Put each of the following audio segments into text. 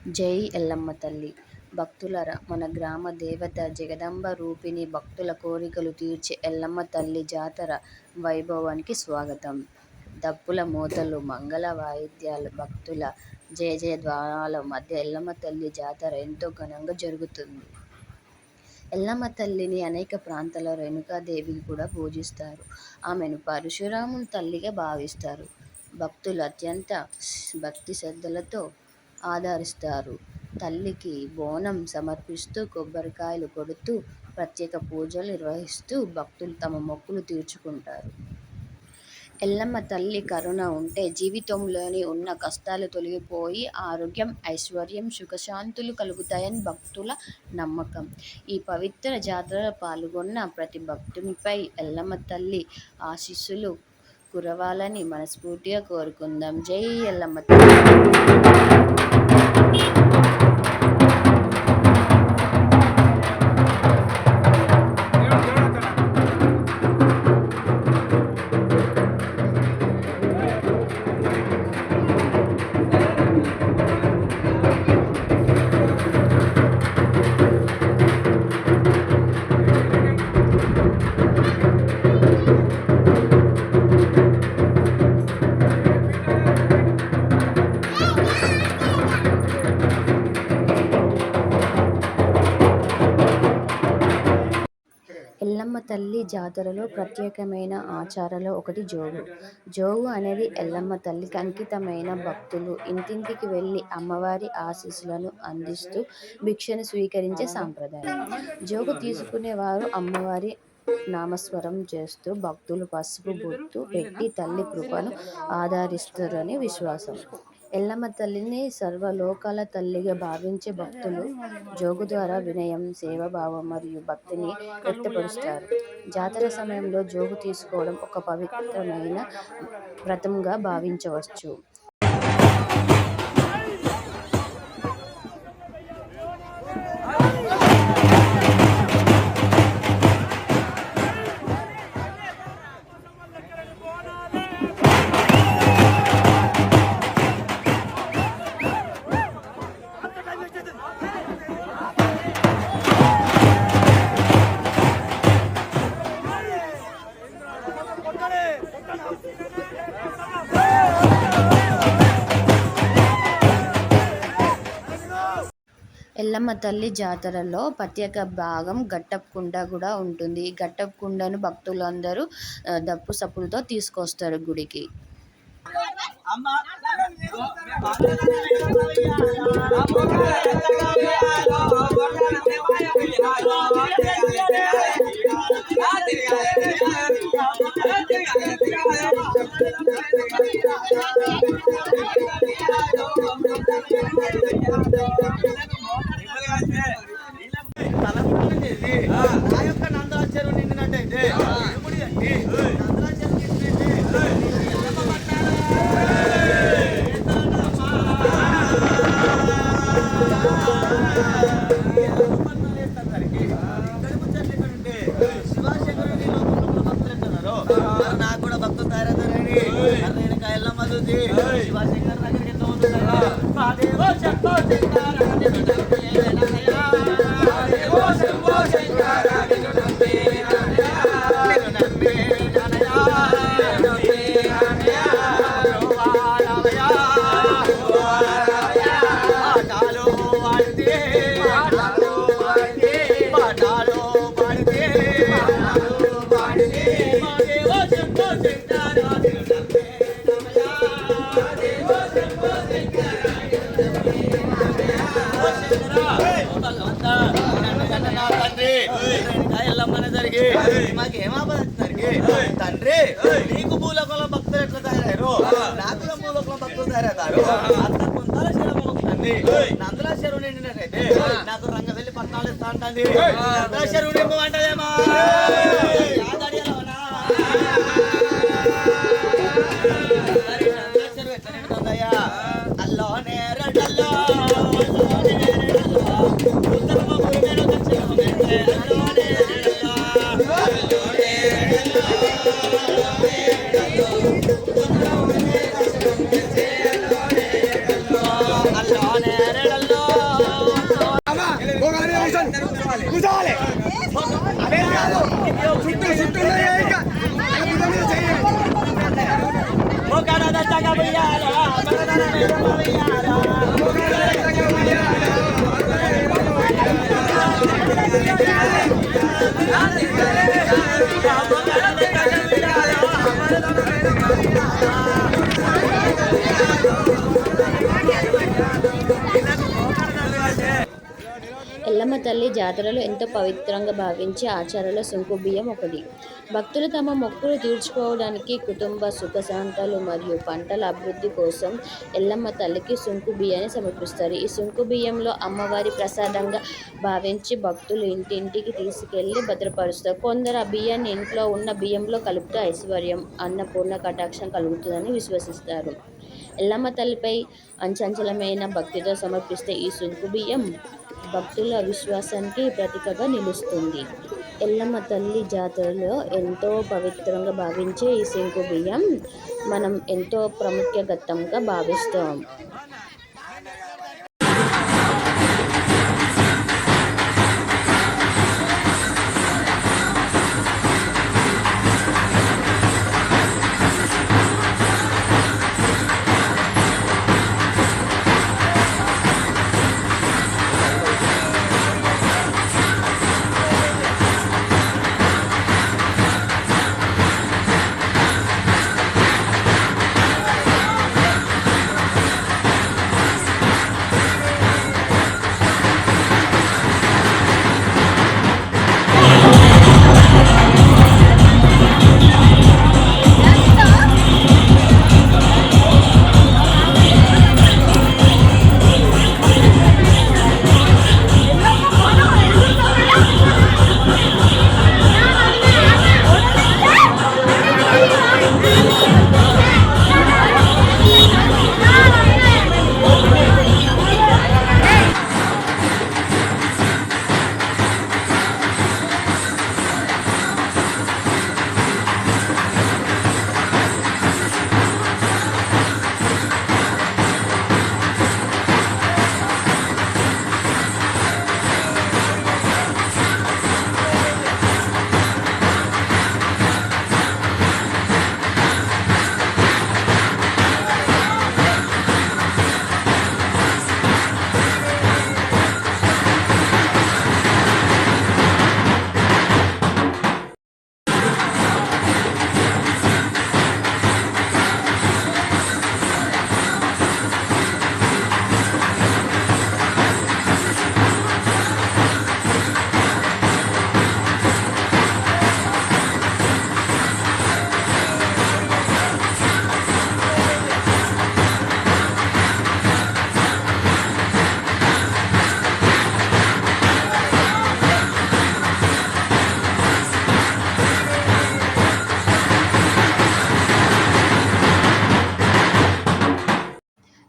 జై ఎల్లమ్మ తల్లి! భక్తులారా, మన గ్రామ దేవత జగదాంబ రూపిణి భక్తుల కోరికలు తీర్చే ఎల్లమ్మ తల్లి జాతర వైభవానికి స్వాగతం. డప్పుల మోతలు, మంగళ వాయిద్యాలు, భక్తుల జయజయధ్వానాల మధ్య ఎల్లమ్మ తల్లి జాతర ఎంతో ఘనంగా జరుగుతుంది. ఎల్లమ్మ తల్లిని అనేక ప్రాంతాల్లో రేణుకాదేవిగా కూడా పూజిస్తారు. ఆమెను పరశురాముని తల్లిగా భావిస్తారు. భక్తులు అత్యంత భక్తి శ్రద్ధలతో ఆదరిస్తారు. తల్లికి బోనం సమర్పిస్తూ, కొబ్బరికాయలు కొడుతూ, ప్రత్యేక పూజలు నిర్వహిస్తూ భక్తులు తమ మొక్కులు తీర్చుకుంటారు. ఎల్లమ్మ తల్లి కరుణ ఉంటే జీవితంలోని ఉన్న కష్టాలు తొలగిపోయి ఆరోగ్యం, ఐశ్వర్యం, సుఖశాంతులు కలుగుతాయని భక్తుల నమ్మకం. ఈ పవిత్ర జాతరలో పాల్గొన్న ప్రతి భక్తునిపై ఎల్లమ్మ తల్లి ఆశీస్సులు కురవాలని మనస్ఫూర్తిగా కోరుకుందాం. జై ఎల్లమ్మ తల్లి! ఎల్లమ్మ తల్లి జాతరలో ప్రత్యేకమైన ఆచారాలు ఒకటి జోగు. జోగు అనేది ఎల్లమ్మ తల్లికి అంకితమైన భక్తులు ఇంటింటికి వెళ్లి అమ్మవారి ఆశీస్సులను అందిస్తూ భిక్షను స్వీకరించే సాంప్రదాయం. జోగు తీసుకునే వారు అమ్మవారి నామస్మరం చేస్తూ భక్తులు పసుపు బొట్టు పెట్టి తల్లి కృపను ఆదరిస్తారని విశ్వాసం. ఎల్లమ్మ తల్లిని సర్వలోకాల తల్లిగా భావించే భక్తులు జోగు ద్వారా వినయం, సేవాభావం మరియు భక్తిని వ్యక్తపరుస్తారు. జాతర సమయంలో జోగు తీసుకోవడం ఒక పవిత్రమైన వ్రతంగా భావించవచ్చు. ఎల్లమ్మ తల్లి జాతరలో ప్రత్యేక భాగం గట్టపు కుండ కూడా ఉంటుంది. ఈ గట్టపు కుండను భక్తులందరూ దప్పు సప్పులతో తీసుకొస్తారు గుడికి. నాకు కూడా భక్తులు తయారవుతారండి. శివశంకర్ దగ్గరికి ఎంత మాకు ఏమాపదరికి తండ్రి, నీకు భూలోకంలో భక్తులు ఎట్లా తయారయ్యారు, నాకు కూడా భూలోకంలో భక్తులు తయారవుతారు. అంత కొంతల శరము తండ్రి, నందుల చెరువు నిండినట్టయితే నాకు రంగవెల్లి పట్నాలు ఇస్తా అంటుంది. నందుల చెరువు నింపమంటదేమా చెరువు ఎట్లా నిండుతుందయ్యా? అల్లో నేరడల్లో అల్లో నేరడల్లో ఎల్లమ్మ తల్లి జాతరలో ఎంతో పవిత్రంగా భావించే ఆచారాల్లో సుంకు బియ్యం ఒకటి. భక్తులు తమ మొక్కులు తీర్చుకోవడానికి, కుటుంబ సుఖశాంతాలు మరియు పంటల అభివృద్ధి కోసం ఎల్లమ్మ తల్లికి సుంకు బియ్యాన్ని సమర్పిస్తారు. ఈ సుంకు బియ్యంలో అమ్మవారి ప్రసాదంగా భావించి భక్తులు ఇంటింటికి తీసుకెళ్లి భద్రపరుస్తారు. కొందరు ఆ బియ్యాన్ని ఇంట్లో ఉన్న బియ్యంలో కలిపితే ఐశ్వర్యం, అన్నపూర్ణ కటాక్షం కలుగుతుందని విశ్వసిస్తారు. ఎల్లమ్మ తల్లిపై అంచంచలమైన భక్తితో సమర్పిస్తే ఈ సుంకు బియ్యం భక్తుల విశ్వాసానికి ప్రతీకగా నిలుస్తుంది. ఎల్లమ్మ తల్లి జాతరలో ఎంతో పవిత్రంగా భావించే ఈ శంకు బియ్యం మనం ఎంతో ప్రాముఖ్యగతంగా భావిస్తాం.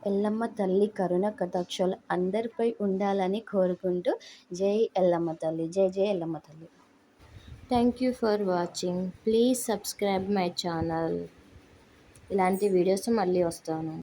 ఎల్లమ్మ తల్లి కరుణ కటాక్షాలు అందరిపై ఉండాలని కోరుకుంటూ జై ఎల్లమ్మ తల్లి, జై జై ఎల్లమ్మ తల్లి. Thank you for watching. Please subscribe my channel. ఇలాంటి వీడియోస్ మళ్ళీ వస్తాను.